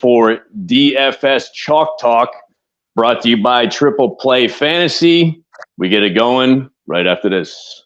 for DFS Chalk Talk, brought to you by Triple Play Fantasy. We get it going right after this.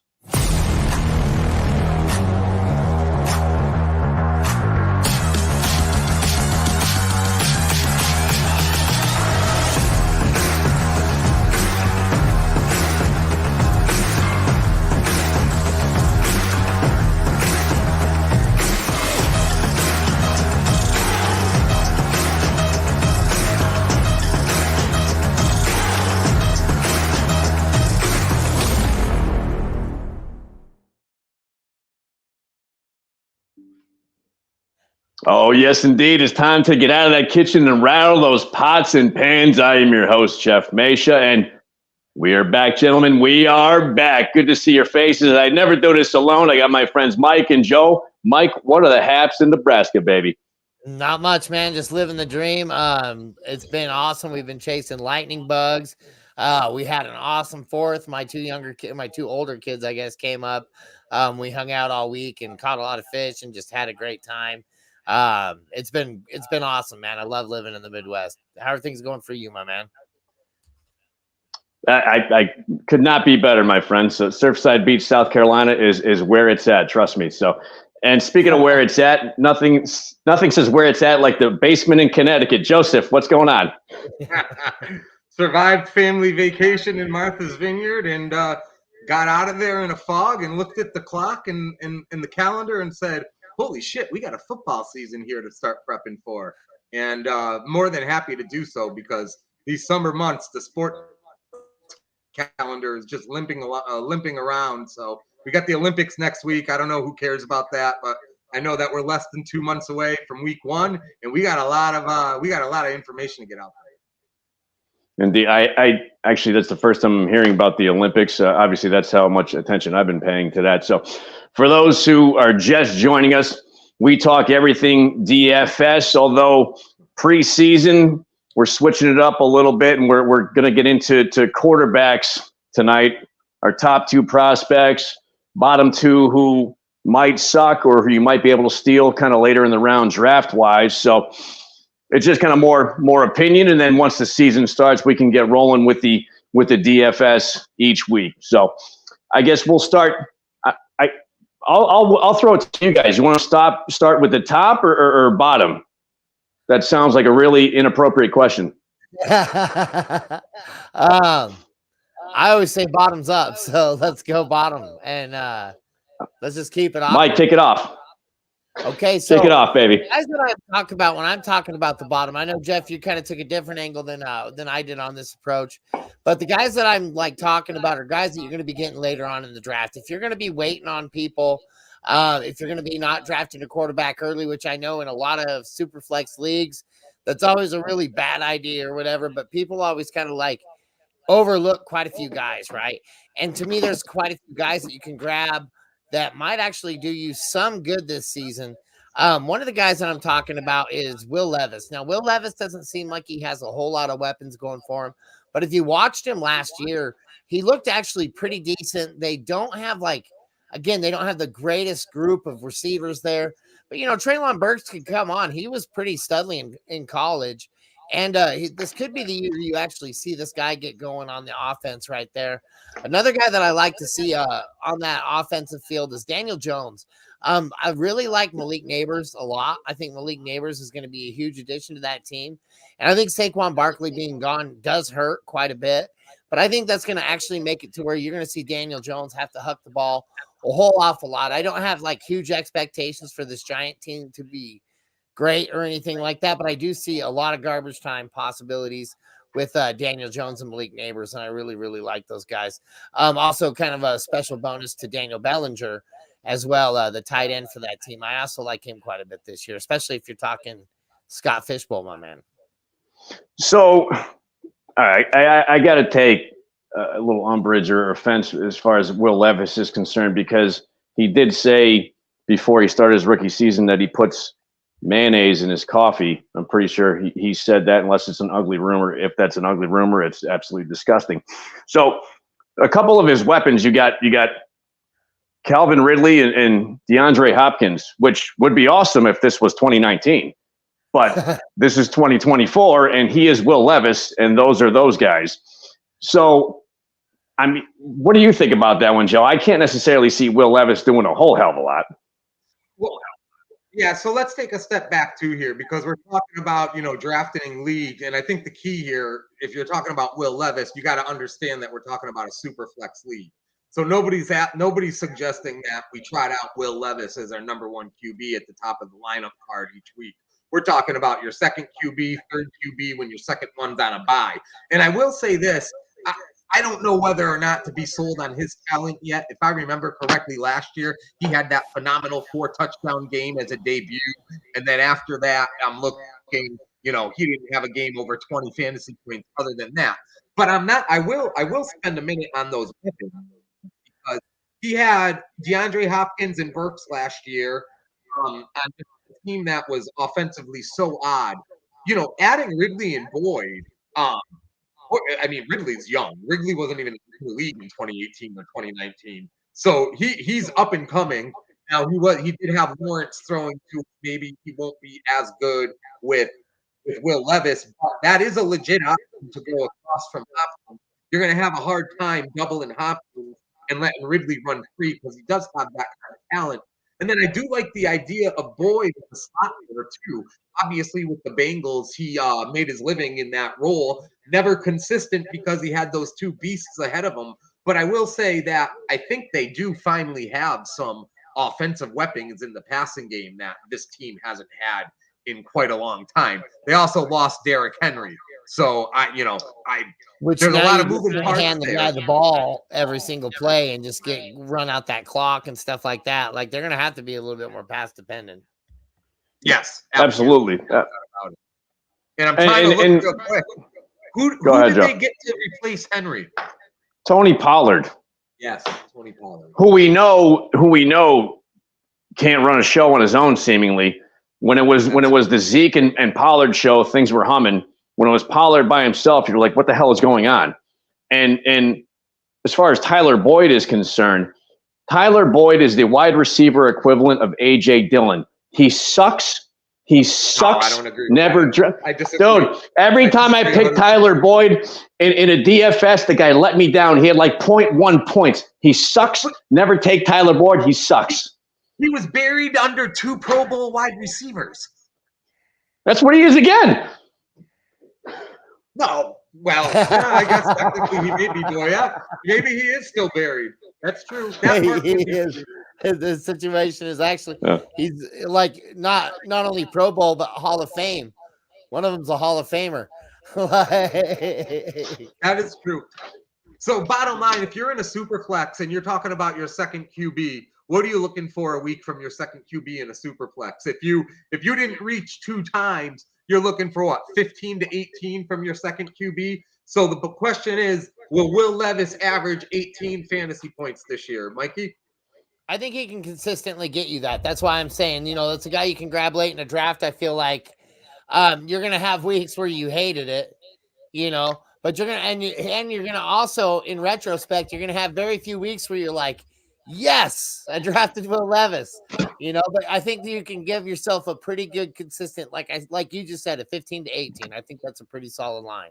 Oh, yes, indeed. It's time to get out of that kitchen and rattle those pots and pans. I am your host, Jeff Mesha, and we are back, gentlemen. We are back. Good to see your faces. I never do this alone. I got my friends Mike and Joe. Mike, what are the haps in Nebraska, baby? Not much, man. Just living the dream. It's been awesome. We've been chasing lightning bugs. We had an awesome fourth. My two older kids, I guess, came up. We hung out all week and caught a lot of fish and just had a great time. It's been awesome, man. I love living in the Midwest. How are things going for you, my man? I could not be better, my friend. So Surfside Beach, South Carolina is where it's at. Trust me. So, and speaking of where it's at, nothing says where it's at like the basement in Connecticut. Joseph, what's going on? Survived family vacation in Martha's Vineyard and got out of there in a fog and looked at the clock and the calendar and said, holy shit, we got a football season here to start prepping for. And more than happy to do so because these summer months, the sport calendar is just limping around. So we got the Olympics next week. I don't know who cares about that, but I know that we're less than 2 months away from week one, and we got a lot of information to get out there. Indeed, I actually, that's the first time I'm hearing about the Olympics. Obviously, that's how much attention I've been paying to that. So for those who are just joining us, we talk everything DFS, although preseason, we're switching it up a little bit, and we're going to get into quarterbacks tonight, our top two prospects, bottom two who might suck or who you might be able to steal kind of later in the round draft-wise. So it's just kind of more opinion, and then once the season starts, we can get rolling with the DFS each week. So I guess we'll start. I'll throw it to you guys. You want to start with the top or bottom? That sounds like a really inappropriate question. I always say bottoms up, so let's go bottom and let's just keep it off. Mike, take it off. Okay, so take it off, baby. Guys that I talk about when I'm talking about the bottom, I know Jeff, you kind of took a different angle than I did on this approach. But the guys that I'm like talking about are guys that you're going to be getting later on in the draft. If you're going to be waiting on people, if you're going to be not drafting a quarterback early, which I know in a lot of super flex leagues, that's always a really bad idea or whatever. But people always kind of like overlook quite a few guys, right? And to me, there's quite a few guys that you can grab that might actually do you some good this season. One of the guys that I'm talking about is Will Levis. Now, Will Levis doesn't seem like he has a whole lot of weapons going for him, but if you watched him last year, he looked actually pretty decent. They don't have they don't have the greatest group of receivers there, but Treylon Burks could come on. He was pretty studly in college. And this could be the year you actually see this guy get going on the offense right there. Another guy that I like to see on that offensive field is Daniel Jones. I really like Malik Neighbors a lot. I think Malik Neighbors is going to be a huge addition to that team. And I think Saquon Barkley being gone does hurt quite a bit. But I think that's going to actually make it to where you're going to see Daniel Jones have to huck the ball a whole awful lot. I don't have huge expectations for this Giant team to be great or anything like that, but I do see a lot of garbage time possibilities with Daniel Jones and Malik Neighbors, and I really, really like those guys. Also, kind of a special bonus to Daniel Bellinger as well, the tight end for that team. I also like him quite a bit this year, especially if you're talking Scott Fishbowl, my man. So, all right, I got to take a little umbrage or offense as far as Will Levis is concerned, because he did say before he started his rookie season that he puts mayonnaise in his coffee. I'm pretty sure he said that, unless it's an ugly rumor. If that's an ugly rumor, it's absolutely disgusting. So a couple of his weapons, you got Calvin Ridley and DeAndre Hopkins, which would be awesome if this was 2019. But this is 2024, and he is Will Levis, and those are those guys. So, I mean, what do you think about that one, Joe? I can't necessarily see Will Levis doing a whole hell of a lot. Well, yeah, so let's take a step back too here, because we're talking about, drafting league. And I think the key here, if you're talking about Will Levis, you got to understand that we're talking about a super flex league. So nobody's suggesting that we tried out Will Levis as our number one QB at the top of the lineup card each week. We're talking about your second QB, third QB when your second one's on a bye. And I will say this, I don't know whether or not to be sold on his talent yet. If I remember correctly, last year, he had that phenomenal 4-touchdown game as a debut. And then after that, I'm looking, he didn't have a game over 20 fantasy points other than that. But I will spend a minute on those weapons, because he had DeAndre Hopkins and Burks last year on a team that was offensively so odd. Adding Ridley and Boyd, Ridley's young. Ridley wasn't even in the league in 2018 or 2019. So he's up and coming. Now he did have Lawrence throwing to. Maybe he won't be as good with Will Levis, but that is a legit option to go across from Hopkins. You're going to have a hard time doubling Hopkins and letting Ridley run free, because he does have that kind of talent. And then I do like the idea of Boyd as a slot player too. Obviously, with the Bengals, he made his living in that role. Never consistent because he had those two beasts ahead of him. But I will say that I think they do finally have some offensive weapons in the passing game that this team hasn't had in quite a long time. They also lost Derrick Henry. So Which there's a now lot you of moving just parts hand the there. guy the ball every single play and just run out that clock and stuff like that. Like, they're going to have to be a little bit more pass dependent. Yes, absolutely. And I'm trying to look real quick. Who did they get to replace Henry? Tony Pollard. Yes, Tony Pollard. Who we know can't run a show on his own, seemingly. When it was the Zeke and Pollard show, things were humming. When it was Pollard by himself, you're like, what the hell is going on? And as far as Tyler Boyd is concerned, Tyler Boyd is the wide receiver equivalent of A.J. Dillon. He sucks. No, I don't agree. Never. Dude, every time I pick Tyler Boyd in a DFS, the guy let me down. He had like 0.1 points. He sucks. Never take Tyler Boyd. He sucks. He was buried under 2 Pro Bowl wide receivers. That's what he is again. No. Well, I guess technically he may be, boy. Yeah. Maybe he is still buried. That's true. He is. The situation is actually he's like not only Pro Bowl but Hall of Fame. One of them's a Hall of Famer. That is true. So bottom line, if you're in a super flex and you're talking about your second QB, what are you looking for a week from your second QB in a super flex? If you didn't reach 2 times, you're looking for what, 15 to 18 from your second QB? So the question is, will Will Levis average 18 fantasy points this year, Mikey? I think he can consistently get you that. That's why I'm saying, that's a guy you can grab late in a draft. I feel like you're going to have weeks where you hated it, but you're going to, and you're going to also, in retrospect, you're going to have very few weeks where you're like, yes, I drafted Will Levis, but I think that you can give yourself a pretty good, consistent, like you just said, a 15 to 18. I think that's a pretty solid line.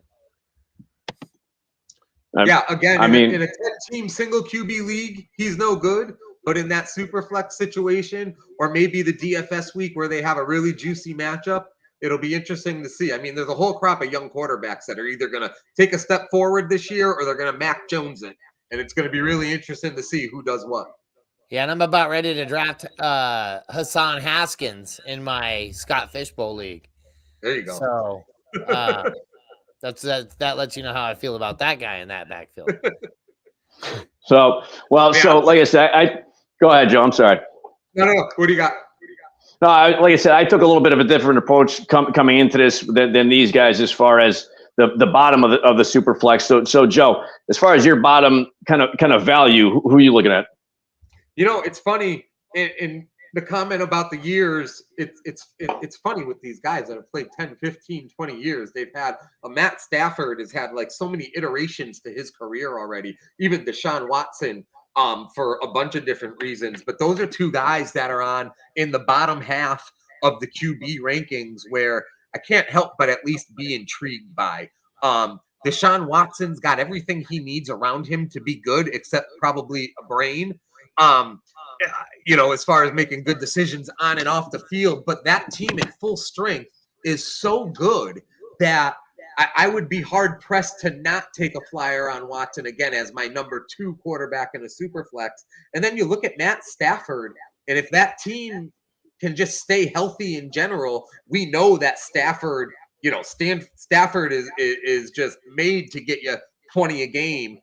Yeah, again, in a 10-team single QB league, he's no good. But in that super flex situation, or maybe the DFS week where they have a really juicy matchup, it'll be interesting to see. I mean, there's a whole crop of young quarterbacks that are either going to take a step forward this year or they're going to Mac Jones it. And it's going to be really interesting to see who does what. Yeah, and I'm about ready to draft Hassan Haskins in my Scott Fishbowl league. There you go. So that lets you know how I feel about that guy in that backfield. So like I said, go ahead, Joe. I'm sorry. No. What do you got? No, like I said, I took a little bit of a different approach coming into this than these guys as far as the bottom of the super flex. So Joe, as far as your bottom kind of value, who are you looking at? It's funny in the comment about the years. It's funny with these guys that have played 10, 15, 20 years. They've had Matt Stafford has had like so many iterations to his career already. Even Deshaun Watson. For a bunch of different reasons. But those are 2 guys that are in the bottom half of the QB rankings where I can't help but at least be intrigued by. Deshaun Watson's got everything he needs around him to be good, except probably a brain. As far as making good decisions on and off the field. But that team at full strength is so good that I would be hard pressed to not take a flyer on Watson again as my number 2 quarterback in a super flex. And then you look at Matt Stafford, and if that team can just stay healthy in general, we know that Stafford, Stafford is just made to get you 20 a game.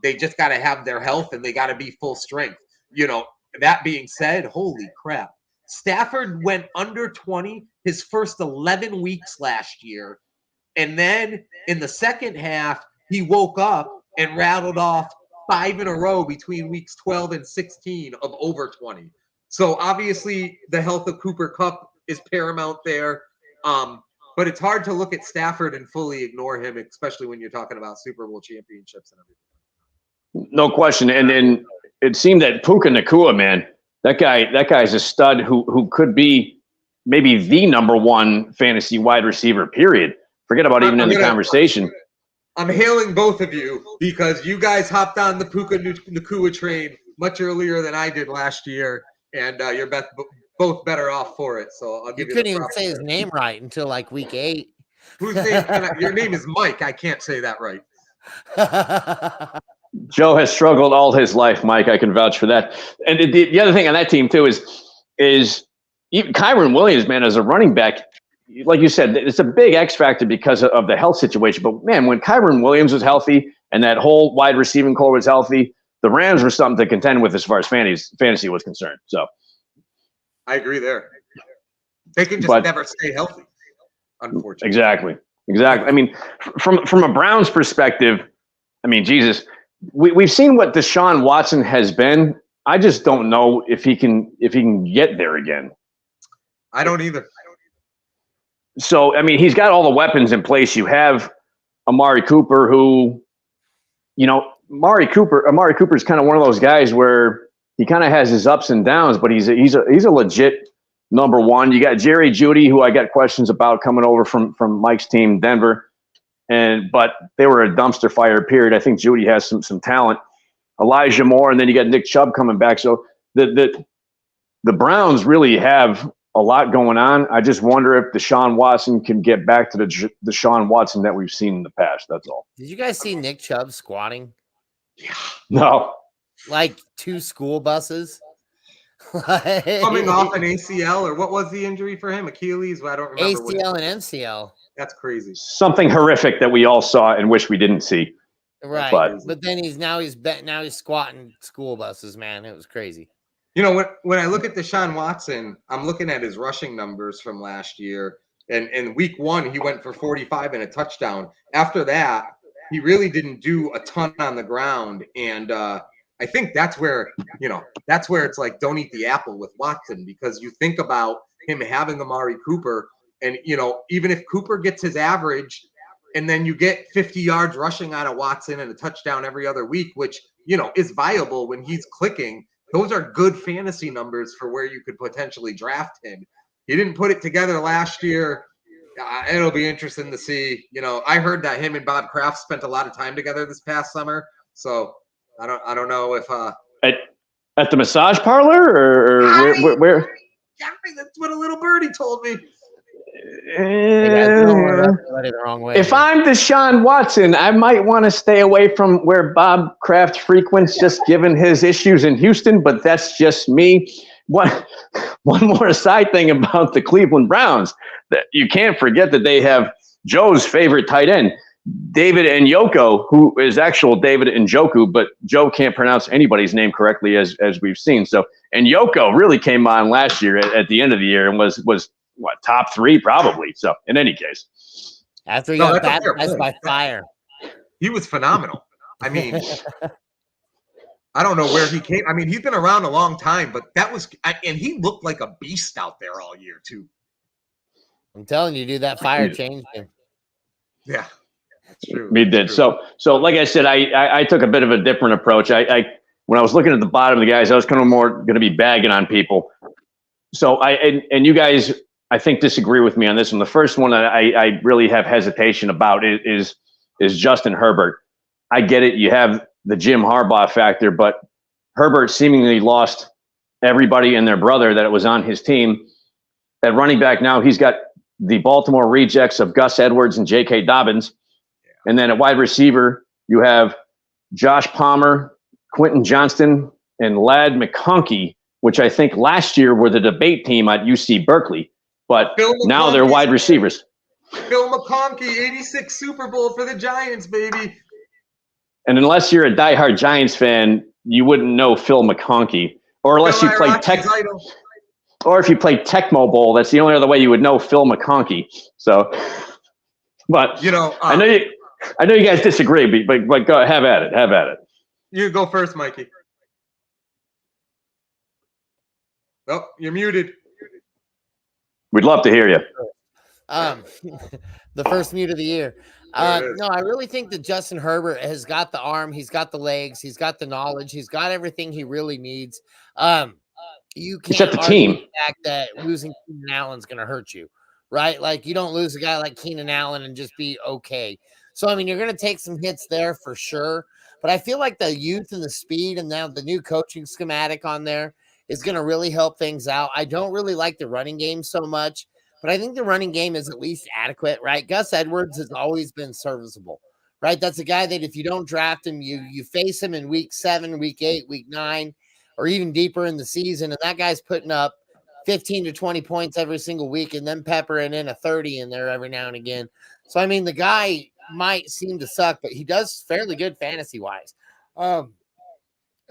They just got to have their health and they got to be full strength. That being said, holy crap. Stafford went under 20 his first 11 weeks last year. And then in the second half, he woke up and rattled off 5 in a row between weeks 12 and 16 of over 20. So obviously the health of Cooper Kupp is paramount there. But it's hard to look at Stafford and fully ignore him, especially when you're talking about Super Bowl championships and everything. No question. And it seemed that Puka Nacua, man, that guy's a stud who could be maybe the number 1 fantasy wide receiver, period. Forget about even in the conversation. I'm hailing both of you because you guys hopped on the Puka Nacua train much earlier than I did last year, and you're both better off for it. So I'll give you. You couldn't even say his name right until like week 8. Whose name? Your name is Mike. I can't say that right. Joe has struggled all his life, Mike. I can vouch for that. And the other thing on that team too is even Kyron Williams, man, as a running back. Like you said, it's a big X factor because of the health situation. But, man, when Kyron Williams was healthy and that whole wide receiving core was healthy, the Rams were something to contend with as far as fantasy was concerned. So I agree there. They can just never stay healthy, unfortunately. Exactly. I mean, from a Browns perspective, I mean, Jesus, we've seen what Deshaun Watson has been. I just don't know if he can get there again. I don't either. So, I mean, he's got all the weapons in place. You have Amari Cooper, who, Amari Cooper is kind of one of those guys where he kind of has his ups and downs, but he's a legit number 1. You got Jerry Jeudy, who I got questions about coming over from Mike's team, Denver, but they were a dumpster fire. Period. I think Jeudy has some talent. Elijah Moore, and then you got Nick Chubb coming back. So the Browns really have a lot going on. I just wonder if Deshaun Watson can get back to the Deshaun Watson that we've seen in the past. That's all. Did you guys see Nick Chubb squatting? Yeah. No. Like 2 school buses? Coming off an ACL, or what was the injury for him? Achilles? I don't remember. ACL and MCL. That's crazy. Something horrific that we all saw and wish we didn't see. Right. But then he's squatting school buses, man. It was crazy. When I look at Deshaun Watson, I'm looking at his rushing numbers from last year. And in week 1, he went for 45 and a touchdown. After that, he really didn't do a ton on the ground. And I think that's where it's like, don't eat the apple with Watson, because you think about him having Amari Cooper. And, even if Cooper gets his average and then you get 50 yards rushing out of Watson and a touchdown every other week, which, is viable when he's clicking. Those are good fantasy numbers for where you could potentially draft him. He didn't put it together last year. It'll be interesting to see. I heard that him and Bob Kraft spent a lot of time together this past summer. So I don't know if at the massage parlor or where? Yeah, that's what a little birdie told me. If I'm Deshaun Watson, I might want to stay away from where Bob Kraft frequents, just given his issues in Houston, but that's just me. One more side thing about the Cleveland Browns, that you can't forget that they have Joe's favorite tight end, David Njoku, who is actual David Njoku, but Joe can't pronounce anybody's name correctly, as we've seen. So, Njoku really came on last year at the end of the year and was top 3 probably. So in any case, after he got baptized by fire, he was phenomenal. I mean, I don't know where he came. I mean, he's been around a long time, but and he looked like a beast out there all year too. I'm telling you, dude, that fire changed him. Yeah, that's true. He did. So like I said, I took a bit of a different approach. When I was looking at the bottom of the guys, I was kind of more going to be bagging on people. So and you guys I think, disagree with me on this one. The first one that I really have hesitation about is Justin Herbert. I get it. You have the Jim Harbaugh factor, but Herbert seemingly lost everybody and their brother that was on his team. At running back now, he's got the Baltimore rejects of Gus Edwards and J.K. Dobbins. And then at wide receiver, you have Josh Palmer, Quentin Johnston, and Ladd McConkey, which I think last year were the debate team at UC Berkeley. But now they're wide receivers. Phil McConkey, 86 Super Bowl for the Giants, baby. And unless you're a diehard Giants fan, you wouldn't know Phil McConkey. Or unless you play or if you play Tecmo Bowl, that's the only other way you would know Phil McConkey. So, but I know you guys disagree, but go have at it. Have at it. You go first, Mikey. Oh, you're muted. We'd love to hear you. The first mute of the year. No, I really think that Justin Herbert has got the arm, he's got the legs, he's got the knowledge, he's got everything he really needs. You can't the team. The fact that losing Keenan Allen's going to hurt you, right? Like, you don't lose a guy like Keenan Allen and just be okay. So, I mean, you're going to take some hits there for sure. But I feel like the youth and the speed and now the new coaching schematic on there is going to really help things out. I don't really like the running game so much, but I think the running game is at least adequate, right? Gus Edwards has always been serviceable, right? That's a guy that if you don't draft him, you face him in week 7, week 8, week 9, or even deeper in the season, and that guy's putting up 15 to 20 points every single week and then peppering in a 30 in there every now and again. So, I mean, the guy might seem to suck, but he does fairly good fantasy-wise.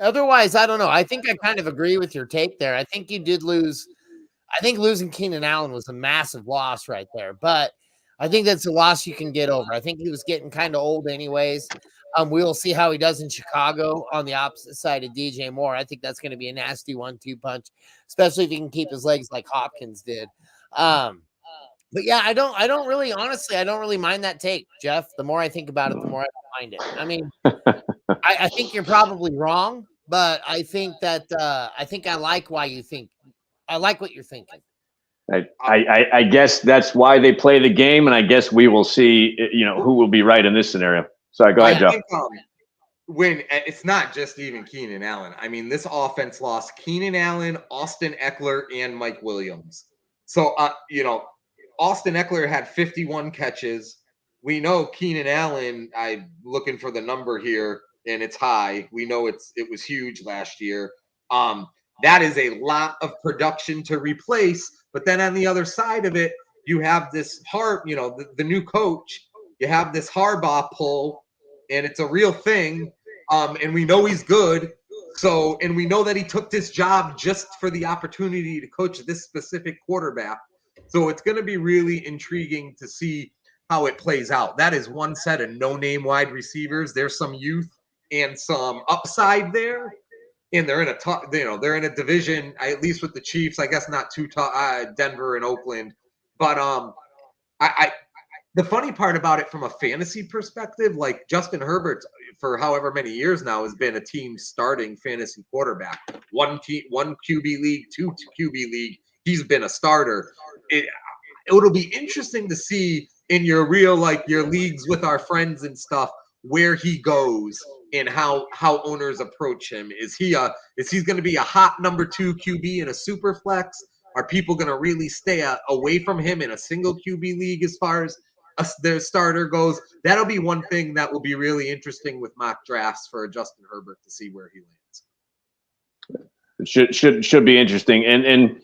Otherwise, I don't know. I think I kind of agree with your take there. I think you did lose. I think losing Keenan Allen was a massive loss right there, but I think that's a loss you can get over. I think he was getting kind of old anyways. We'll see how he does in Chicago on the opposite side of DJ Moore. I think that's going to be a nasty 1-2 punch, especially if he can keep his legs like Hopkins did. But yeah, I don't really mind that take, Jeff. The more I think about it, the more I don't mind it. I mean, I think you're probably wrong, but I think that I like why you think. I like what you're thinking. I guess that's why they play the game, and I guess we will see, who will be right in this scenario. Sorry, go ahead, Joe. When it's not just even Keenan Allen. I mean, this offense lost Keenan Allen, Austin Eckler, and Mike Williams. So, Austin Eckler had 51 catches. We know Keenan Allen, I'm looking for the number here, and it's high. We know it was huge last year. That is a lot of production to replace. But then on the other side of it, you have this the new coach. You have this Harbaugh pull, and it's a real thing. And we know he's good. So, and we know that he took this job just for the opportunity to coach this specific quarterback. So it's going to be really intriguing to see how it plays out. That is one set of no-name wide receivers. There's some youth and some upside there. And they're in they're in a division, at least with the Chiefs. I guess not too tough, Denver and Oakland. But the funny part about it from a fantasy perspective, like Justin Herbert, for however many years now, has been a team starting fantasy quarterback. One QB league, 2 QB league. He's been a starter. It'll be interesting to see in your your leagues with our friends and stuff where he goes and how owners approach him. Is he going to be a hot number 2 QB in a super flex? Are people going to really stay away from him in a single QB league as far as their starter goes? That'll be one thing that will be really interesting with mock drafts for Justin Herbert to see where he lands. It should be interesting. And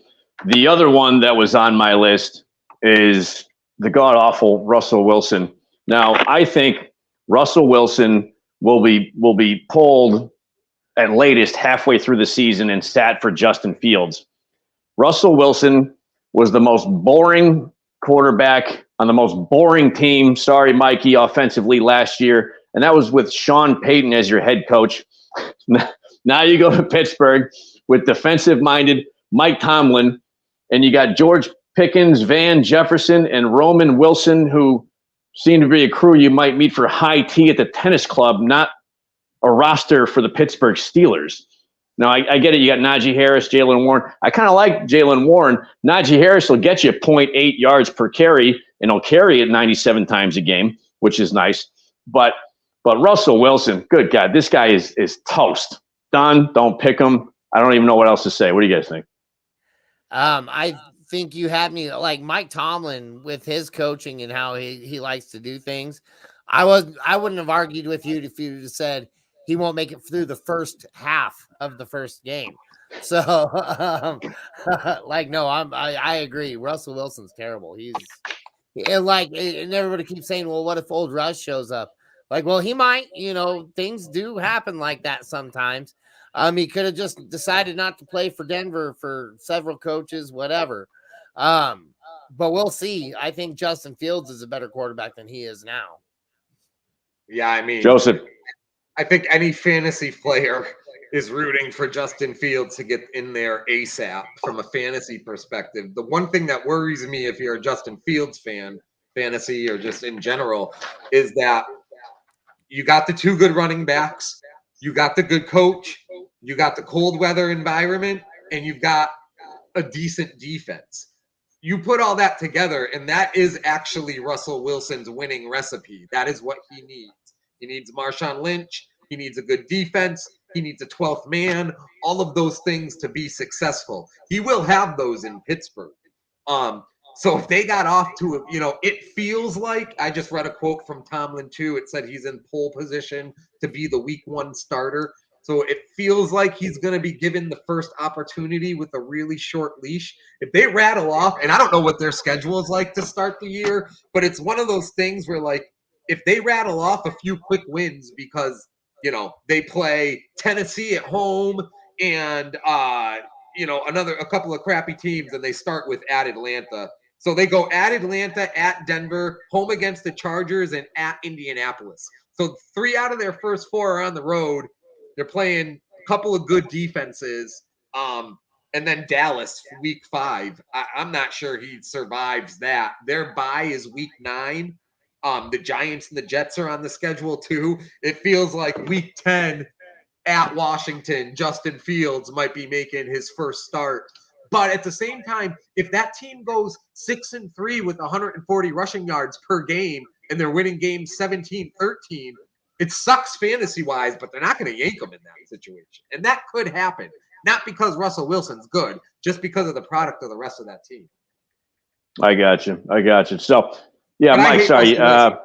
the other one that was on my list is the god-awful Russell Wilson. Now, I think Russell Wilson will be pulled at latest halfway through the season and sat for Justin Fields. Russell Wilson was the most boring quarterback on the most boring team, sorry, Mikey, offensively last year, and that was with Sean Payton as your head coach. Now you go to Pittsburgh with defensive-minded Mike Tomlin, and you got George Pickens, Van Jefferson, and Roman Wilson, who seem to be a crew you might meet for high tea at the tennis club, not a roster for the Pittsburgh Steelers. Now, I get it. You got Najee Harris, Jalen Warren. I kind of like Jalen Warren. Najee Harris will get you 0.8 yards per carry, and he'll carry it 97 times a game, which is nice. But Russell Wilson, good God, this guy is toast. Done. Don't pick him. I don't even know what else to say. What do you guys think? I think you had me like Mike Tomlin with his coaching and how he likes to do things. I wouldn't have argued with you if you said he won't make it through the first half of the first game. So, no, I agree. Russell Wilson's terrible. And everybody keeps saying, well, what if old Russ shows up? Like, well, he might. Things do happen like that sometimes. He could have just decided not to play for Denver for several coaches, whatever. But we'll see. I think Justin Fields is a better quarterback than he is now. Yeah, I mean, Joseph. I think any fantasy player is rooting for Justin Fields to get in there ASAP from a fantasy perspective. The one thing that worries me if you're a Justin Fields fan, fantasy or just in general, is that you got the two good running backs, you got the good coach, you got the cold weather environment, and you've got a decent defense. You put all that together, and that is actually Russell Wilson's winning recipe. That is what he needs. He needs Marshawn Lynch. He needs a good defense. He needs a 12th man. All of those things to be successful. He will have those in Pittsburgh. So if they got off to it feels like, I just read a quote from Tomlin too. It said he's in pole position to be the week 1 starter. So it feels like he's going to be given the first opportunity with a really short leash. If they rattle off, and I don't know what their schedule is like to start the year, but it's one of those things where, like, if they rattle off a few quick wins because, they play Tennessee at home and, a couple of crappy teams, and they start with at Atlanta. So they go at Atlanta, at Denver, home against the Chargers, and at Indianapolis. So 3 out of their first 4 are on the road. They're playing a couple of good defenses, and then Dallas week 5. I'm not sure he survives that. Their bye is week 9. The Giants and the Jets are on the schedule too. It feels like week 10 at Washington, Justin Fields might be making his first start. But at the same time, if that team goes 6-3 with 140 rushing yards per game and they're winning games 17-13, it sucks fantasy-wise, but they're not going to yank them in that situation. And that could happen, not because Russell Wilson's good, just because of the product of the rest of that team. I got you. So, yeah, Mike, sorry. I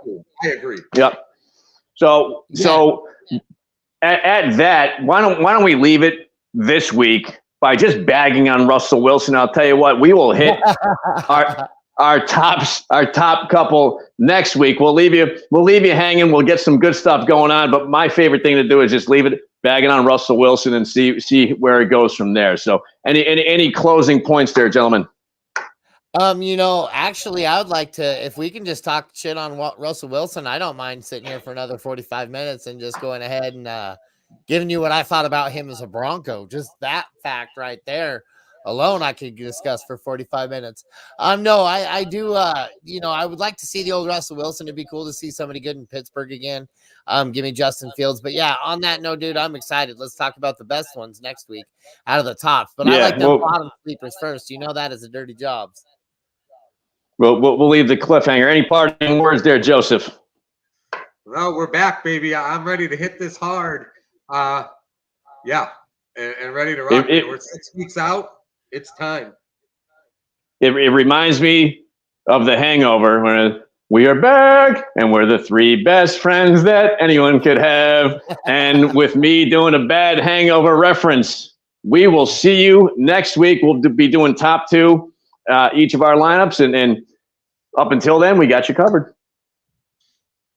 agree. Yep. So at that, why don't we leave it this week by just bagging on Russell Wilson? I'll tell you what, we will hit our top couple next week. We'll leave you hanging. We'll get some good stuff going on. But my favorite thing to do is just leave it bagging on Russell Wilson and see where it goes from there. So any closing points there, gentlemen? Actually, I would like to, if we can just talk shit on Russell Wilson, I don't mind sitting here for another 45 minutes and just going ahead and giving you what I thought about him as a Bronco. Just that fact right there alone, I could discuss for 45 minutes. No, I do, I would like to see the old Russell Wilson. It'd be cool to see somebody good in Pittsburgh again. Give me Justin Fields. But yeah, on that note, dude, I'm excited. Let's talk about the best ones next week out of the tops. But I like the bottom sleepers first. That is a dirty job. We'll leave the cliffhanger. Any parting words there, Joseph? No, we're back, baby. I'm ready to hit this hard. Yeah, and ready to rock. We're 6 weeks out. It's time. It reminds me of The Hangover, when we are back and we're the 3 best friends that anyone could have. And with me doing a bad hangover reference, we will see you next week. We'll be doing top 2 each of our lineups, and up until then, we got you covered.